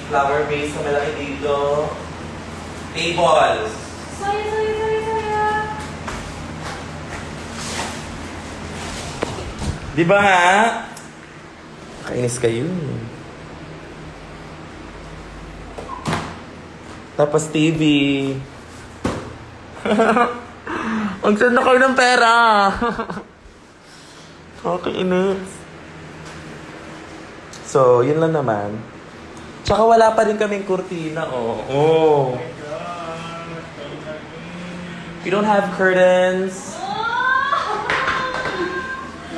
Flower vase na malaki dito. Tables. Saya. Di ba nga? Kainis kayo. Tapos TV. Ang saan na kayo ng pera? Kakainis. So, yun lang naman. Tsaka wala pa rin kaming kurtina, oh. We don't have curtains.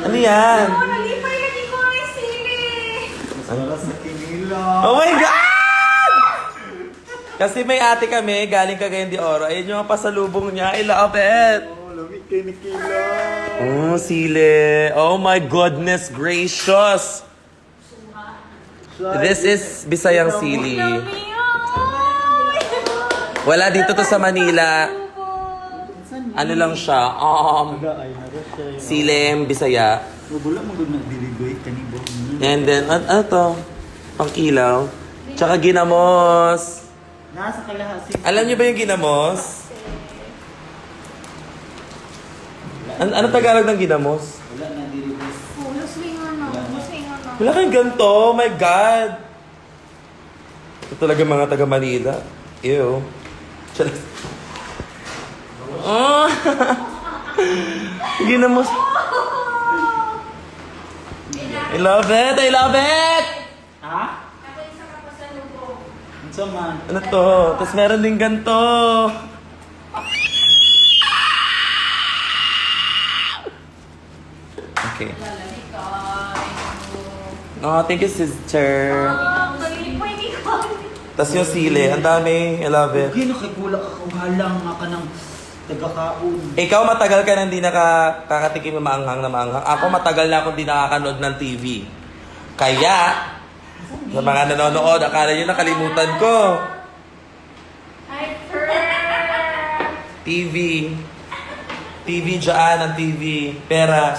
Ano yan? Nalipay lagi ko ay sili. Saras na kinila. Oh my God! Kasi may ate kami, galing Cagayan de Oro. Ayun yung pasalubong niya. I love it. Oh, lamig kay Nikila. Oh, sili. Oh my goodness gracious. This is Bisayang sili. Wala dito to sa Manila. Ano lang siya? Silem, Bisaya. Wala mo doon nag-deliberate kanibo. And then, ano to? Pangkilaw. Tsaka ginamos. Nasa kalahasi. Alam niyo ba yung ginamos? Ano Tagalog ng ginamos? Wala na deliberate. Wala kayong ganito. Oh my God. Ito talaga mga taga Manila. Ew. Charas. Oh! Ginamos. I love it! I love it! Ha? Ano man? Ano to? Tapos meron din ganito. Okay. Oh, thank you, sister. Tapos yung sili, ang dami. I love it. Okay, nakagula ka kawalang nga ka ng taga-kaon. Ikaw matagal ka nang di nakakatikim ng maanghang na maanghang. Ako matagal na akong di nakakanood ng TV. Kaya, sa mga nanonood, akala nyo nakalimutan ko. TV. TV dyan, ang TV. Pera.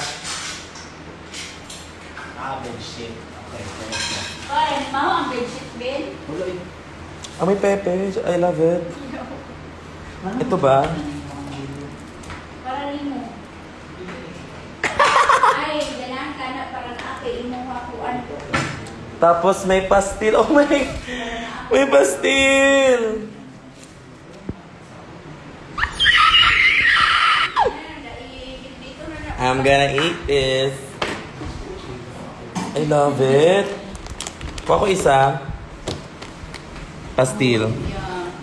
Bedsheet. Okay, correct na. Ay, maho ang bedsheet, Ben. Wala eh. Ah, may pepe. I love it. Ito ba? Para rin mo. Ay, ganang ka na para na ako imuhakuan ko. Tapos may pastil. Oh my... May pastil! I'm gonna eat this. I love it. Kuha ko isa. Pastil.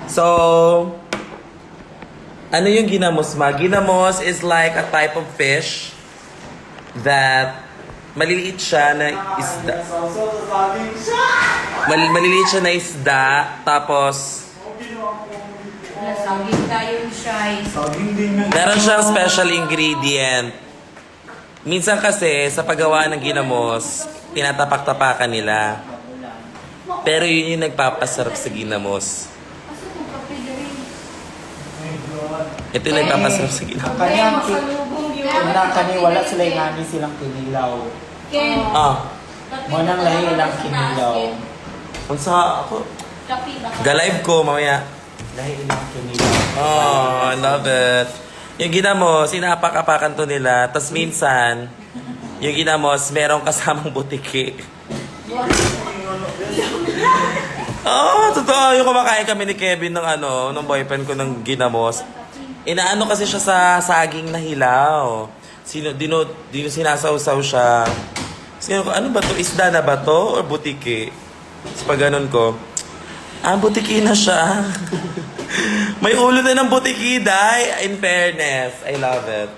So, ano yung ginamos ma? Ginamos is like a type of fish that maliliit siya na isda. Maliliit siya na isda, tapos Nasaging tayo siya. Saging din na. meron siyang special ingredient. Minsan kasi, sa paggawa ng ginamos, tinatapak-tapakan nila. Pero yun yung nagpapasarap sa ginamos. Ito yung nagpapasarap sa ginamos. Kanyang Masalubong yun. Unang kani wala sila ngani silang kinilaw. Ken. Ah, Mo nang lahi ilang kinilaw. kung sa ako, Kapi ba? ga-live ko mamaya. Lahi ilang kinilaw. Oh, I love it. Yung ginamos, inapak-apakan to nila. Tapos minsan, yung ginamos, merong kasamang butiki. Oh, totoo. Yung kumakain kami ni Kevin ng ng boyfriend ko ng ginamos. Inaano kasi siya sa saging na hilaw. Dino sinasawsaw siya. Sino ko, ano ba to? Isda na ba to? Or butiki? Tapos pag ganun ko, butiki na siya. May ulo na ng butiki, day. In fairness, I love it.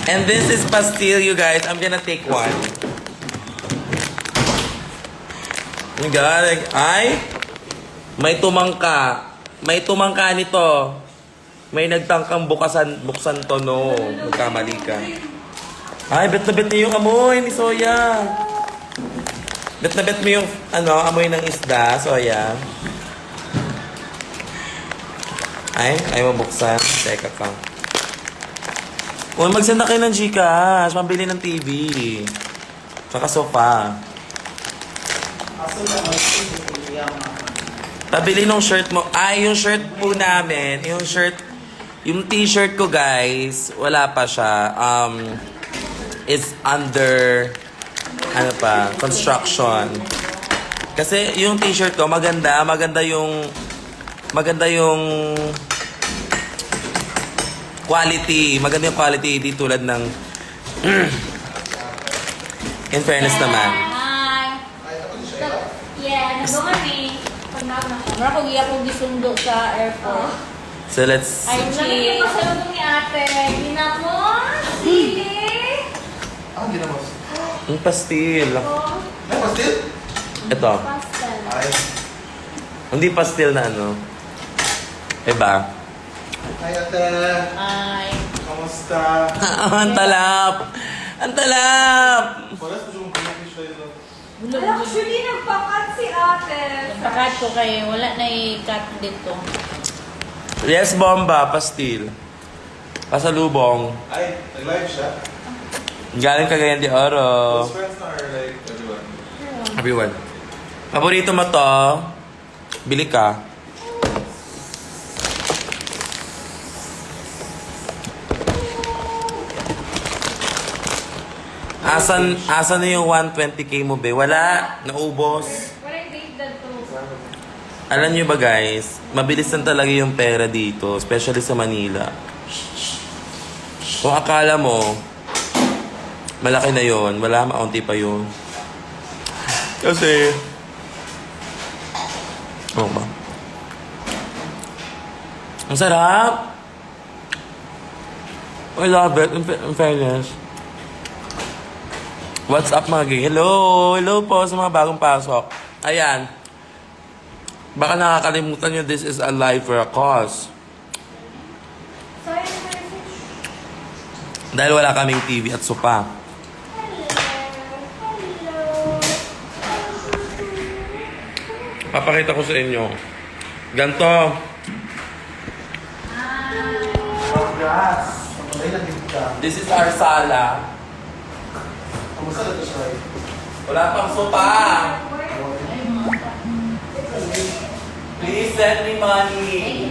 And this is pastil, you guys. I'm gonna take one. Oh my God. Ay! May tumangka. May tumangka nito. May nagtangkang buksan to, no. Magkamali ka. Ay, bet na bet niyo yung amoy ni Soya. Bet na bet mo yung, amoy ng isda, Soya. Ay, ayaw mo buksan. Teka ka. Uy, magsend na kayo ng Gcash. Pambili ng TV. Tsaka sofa. Aso na Pabili nung shirt mo. Ay, yung shirt po namin, yung t-shirt ko guys, wala pa siya. It's under, construction. Kasi yung t-shirt ko, maganda yung quality. Maganda yung quality, di tulad ng, in fairness naman. Hi. Yeah, nandun kami. Mara ko giya ko gisundo sa airport. So let's, Ay, cheese. Pasalubong ni ate. Ginamos. Sili. Ginamos. yung pastil. Oh, Ay, pastil? Ito. pastel. Ay. Hindi pastil na ano. Diba? Hi, ate. Ay. Kamusta? Ang talap! Ang talap! Paras ko siyang pinapish tayo no? Actually, nagpakat si ate. Nagpakat ko kayo, wala na i-cut dito. Yes, bomba, pastil. Pasalubong. Ay, nag-live siya? Galing Cagayan de Oro. Close friends na or like everyone? Everyone. Paborito mo to? Bili ka. Asan na yung 120k mo, be? Wala. Naubos. Wala yung date dito. Alam nyo ba guys, mabilis lang talaga yung pera dito, especially sa Manila. Kung akala mo, malaki na yon, wala, maunti pa yun. Kasi, ano ba? Ang sarap! I love it, in fairness. What's up mga gay? Hello! Hello po sa mga bagong pasok. Ayan. Baka nakakalimutan nyo, this is a live for a cause. Sorry, message. Dahil wala kaming TV at sopa. Hello. Papakita ko sa inyo. Ganto. Congrats! Kamusta na dito ka? This is our sala. Kamusta na ito siya? Wala pang sopa. Please send me money.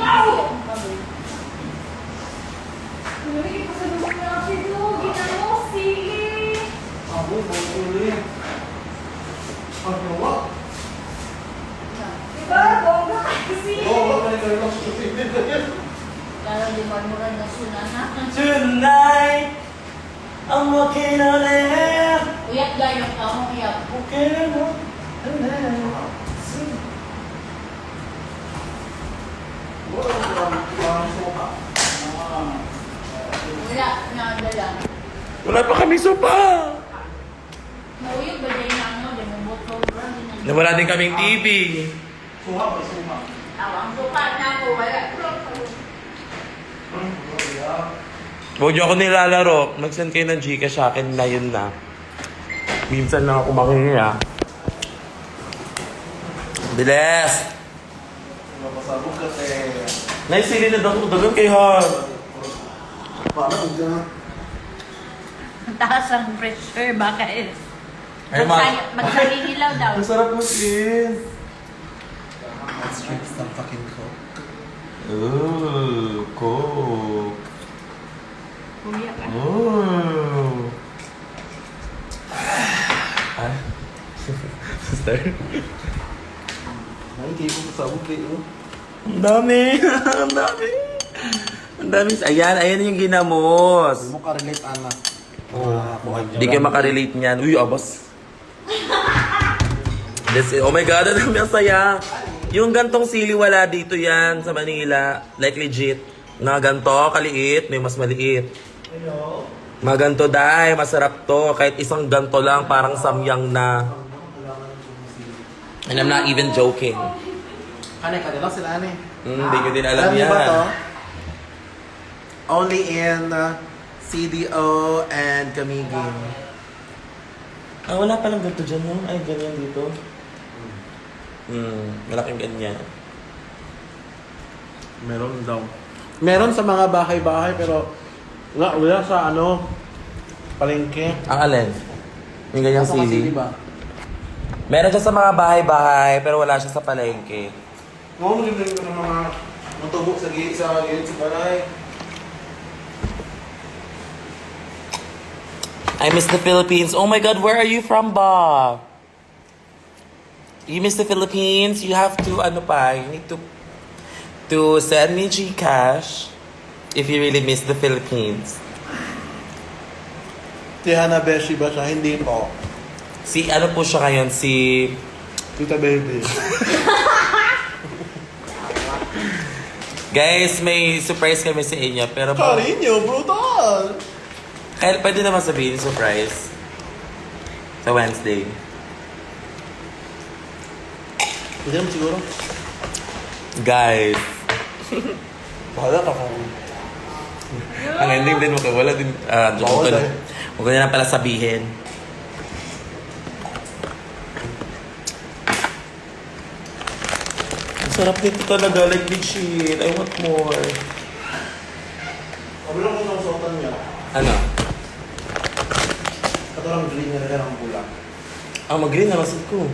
Uy, pasalubong na ako dito. Ginamos, sili. Ako, ulit. Ano ba? Diba? Bongga kasi. Oo, bakit kayo lang sa TV na yan? Lalo di marmuran na sunana. Tonight, I'm walking on air. Uyak gayong ako, uyak. Okay, no? Wala na dala. Wala pa kami sopa. Nauyog ba dyan na ano, di mo botol, bro? Na wala din kaming TV. Suha ba? Suha. Ang sukat na ako, wala. Huwag niyo ako nilalaro. Mag-send kayo ng Gcash sa akin na yun na. Minsan lang ako makihiya. Bilis! Napasabog kasi. Naisili na dagan kay Han. Parang dyan. Ang taas ang pressure, baka is. Ay, Magsaninilaw daw. Ang sarap mo, sis. Let's drink some fucking coke. Ooh, Coke. Uyak ka. Ooh. Ay. Sister. Ay, hindi ko pasabog kayo. Ang dami. Ang dami. Ang dami. Ayan yung ginamos. Hindi mo ka-relate, Ana. Hindi kayo makarelate niyan. Uy, abas. Oh my God, ang dami ang saya. Yung gantong sili wala dito yan sa Manila. Like legit. Na ganto, kaliit, may mas maliit. Mga ganto dahil, masarap to. Kahit isang ganto lang, parang samyang na. And I'm not even joking. Kanay ka lang sila, Ane. Hindi ko din alam niyo yan. ba to? Only in CDO and Camigin. Ah, wala palang ganto dyan, no? Ay, ganyan dito. Malaking ganyan. Meron daw. Meron sa mga bahay-bahay pero wala sa ano palengke. Ang alin? Yung ganyang Nasa sili. ba? Meron siya sa mga bahay-bahay, pero wala siya sa palengke. Oo, magiging ko ng mga matubok sa gilid sa balay. I miss the Philippines. Oh my God, where are you from, ba? You miss the Philippines? You have to, you need to send me GCash if you really miss the Philippines. Si Hana Beshi ba siya? Hindi po. Si, ano po siya ngayon? Si... Tita Baby. Guys, may surprise kami sa inyo, pero... Carino, brutal! Kaya pwede naman sabihin surprise. Sa Wednesday. Hindi naman siguro. Guys. Bahala ka kung... Ang ending din mo ka, wala din... Bawal eh. Huwag ko na pala sabihin. Ang sarap nito talaga, like legit. I want more. Sabi lang kung nasuotan niya. Ano? Katarang green na rin ang pula. Mag-green na masid ko.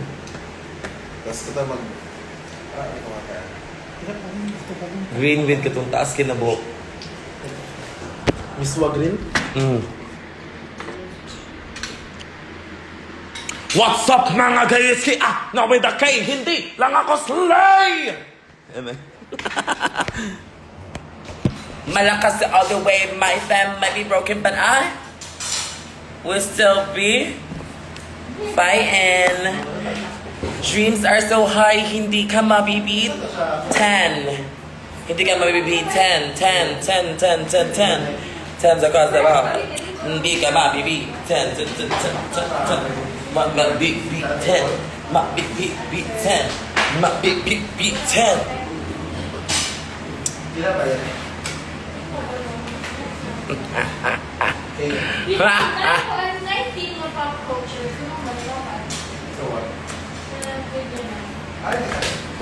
Tapos kita mag... ito nga kaya. Green with katong taas kinabuhok. Miswa green? What's up mga guys? Nawida kay hindi lang ako slay! Malakas all the way, my family broken, but I will still be fighting. Dreams are so high, hindi ka mabibit. 10. Hindi ka mabibit. 10, 10, 10, 10, 10, 10. 10 across the bar. Hindi ka mabibit. 10, 10, 10, 10, 10. Mabibit 10. Mabibit 10. Mabibit 10. Ilan ba yan?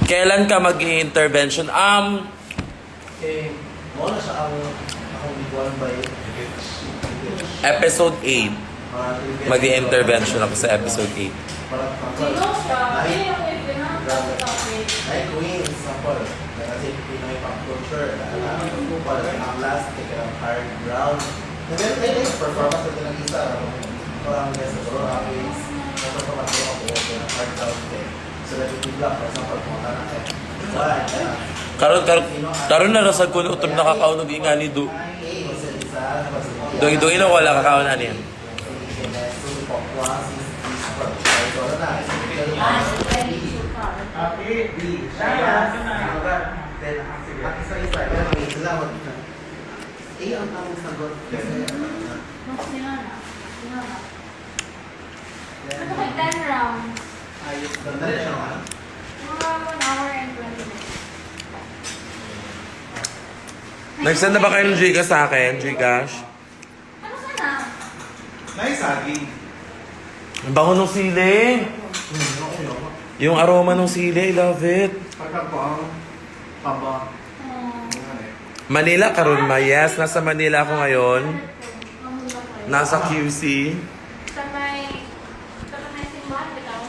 Kailan ka mag-intervention? Okay. Mo na siya ang akong iguan by Episode 8. Mag-intervention ako sa episode 8. Parang ay queen sample. Kasi Pinoy pop culture. Parang ang last take ang hard ground. Then ay performance natin ng isa. Parang nasa siguro ang ways. Nasa pamatuwa ako ng hard ground. So that it block for example kung ano na Karon na rasag ko na utog nakakaunog inga ni Du. Doy lang wala kakaon ani yan. Ano kay 10 rounds? Mga 1 hour and 20 minutes. Nag-send na ba kayo ng Gcash sa akin? Gcash? Ano sana? Nice saging. Ang bango ng sili. Yung aroma ng sili, I love it. Pagka po ang paba. Manila karon ma. Yes, nasa Manila ako ngayon. Nasa QC. Sa may simbahan, bitaw.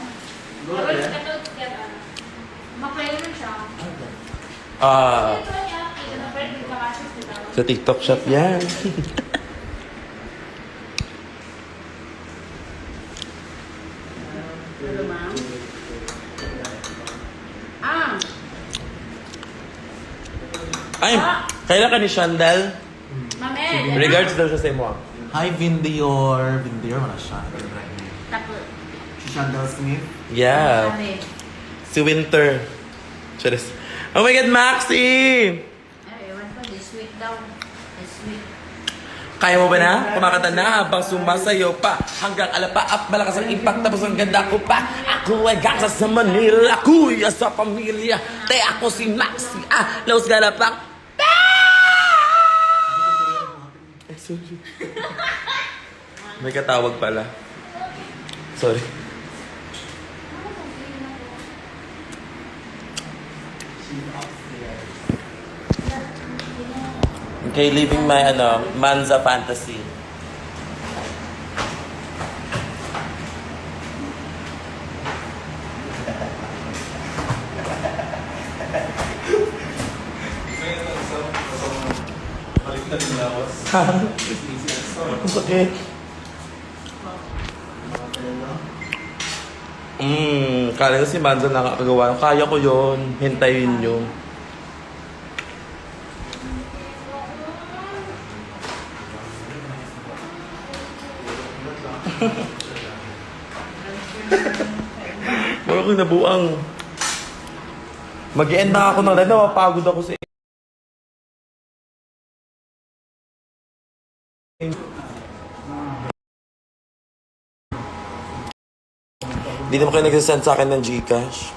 Pero sa katod, maklayo rin siya. Ito niya, ito na pwede kakasis, bitaw. Sa TikTok shop yan. Ay, kailan ka ni Shandal? Mame, Regards daw siya sa imo. Hi, Vindior. Vindior, wala siya. Tapo. Si Shandell Smith. Yeah. Si Winter. Charis. Oh my God, Maxi! Ay, ewan ko, the sweet daw. The sweet. Kaya mo ba na? Kumakanta na habang sumasayo pa. Hanggang alapaap, malakas ang impact. Tapos ang ganda ko pa. Ako ay gasa sa Manila. Kuya sa pamilya. Te ako si Maxi. Laos galapak. Sorry. May katawag pala. Sorry. Okay, living my Manza fantasy. Ang sakit. Kala ko si Manzo nakakagawa. Kaya ko yon. Hintayin nyo. Wala ko nabuang. Mag-end na ako ng live. Napapagod ako sa Hindi naman kayo nagsasend sa akin ng Gcash.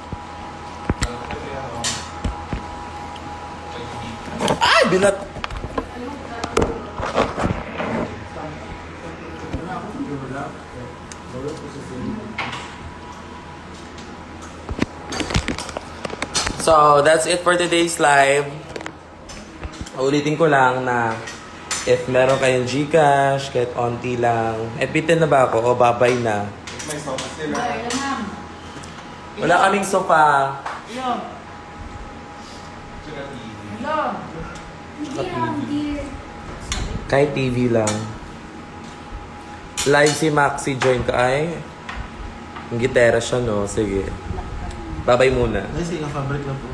Ay! Bilat! So, that's it for today's live. Ulitin ko lang na if meron kayong Gcash, kahit onti lang, bitin na ba ako o babay na? May sopa sila. Ay, ma'am. Wala kaming sofa. Hello. Hello. Hindi lang, dear. Kahit TV lang. Live si Maxi, join ka. Ay, ang gitera siya, no? Sige. Babay muna. Ay, sige, fabric lang po.